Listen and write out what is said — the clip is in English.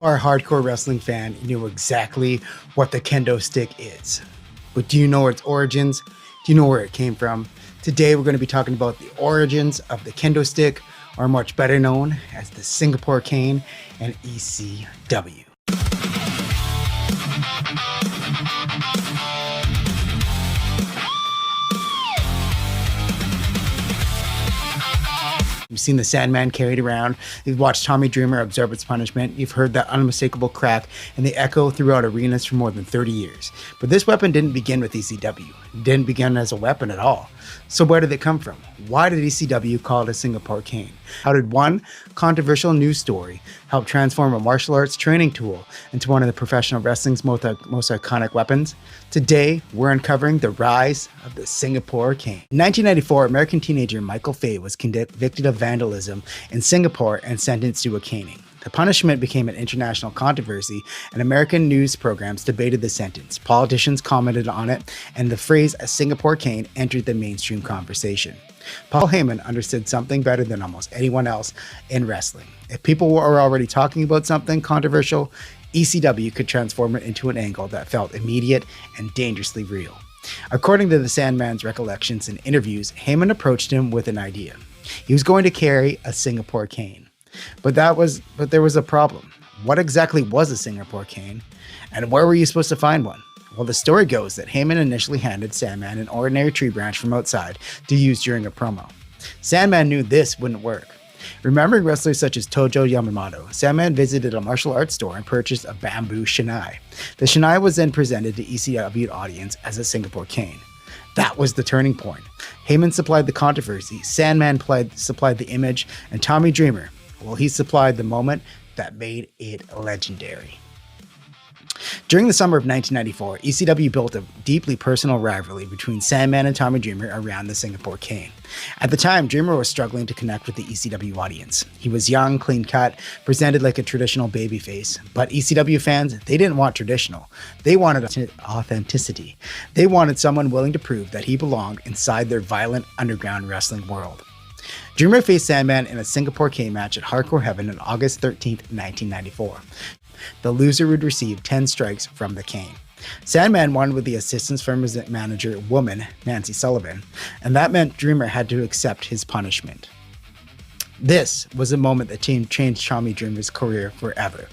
Our hardcore wrestling fan knew exactly what the kendo stick is. But do you know its origins? Do you know where it came from? Today we're going to be talking about the origins of the kendo stick, or much better known as the Singapore cane and ECW. You've seen the Sandman carried around, you've watched Tommy Dreamer absorb its punishment, you've heard that unmistakable crack and the echo throughout arenas for more than 30 years. But this weapon didn't begin with ECW. It didn't begin as a weapon at all. So where did it come from? Why did ECW call it a Singapore cane? How did one controversial news story help transform a martial arts training tool into one of the professional wrestling's most iconic weapons? Today, we're uncovering the rise of the Singapore cane. In 1994, American teenager Michael Fay was convicted of vandalism in Singapore and sentenced to a caning. The punishment became an international controversy, and American news programs debated the sentence. Politicians commented on it, and the phrase "a Singapore cane" entered the mainstream conversation. Paul Heyman understood something better than almost anyone else in wrestling. If people were already talking about something controversial, ECW could transform it into an angle that felt immediate and dangerously real. According to the Sandman's recollections and interviews, Heyman approached him with an idea. He was going to carry a Singapore cane. But there was a problem. What exactly was a Singapore cane? And where were you supposed to find one? Well, the story goes that Heyman initially handed Sandman an ordinary tree branch from outside to use during a promo. Sandman knew this wouldn't work. Remembering wrestlers such as Tojo Yamamoto, Sandman visited a martial arts store and purchased a bamboo shinai. The shinai was then presented to ECW audience as a Singapore cane. That was the turning point. Heyman supplied the controversy, Sandman supplied the image, and Tommy Dreamer, well, he supplied the moment that made it legendary. During the summer of 1994, ECW built a deeply personal rivalry between Sandman and Tommy Dreamer around the Singapore cane. At the time, Dreamer was struggling to connect with the ECW audience. He was young, clean-cut, presented like a traditional babyface, but ECW fans, they didn't want traditional. They wanted authenticity. They wanted someone willing to prove that he belonged inside their violent underground wrestling world. Dreamer faced Sandman in a Singapore cane match at Hardcore Heaven on August 13, 1994. The loser would receive 10 strikes from the cane. Sandman won with the assistance from his manager, woman, Nancy Sullivan, and that meant Dreamer had to accept his punishment. This was a moment that changed Tommy Dreamer's career forever.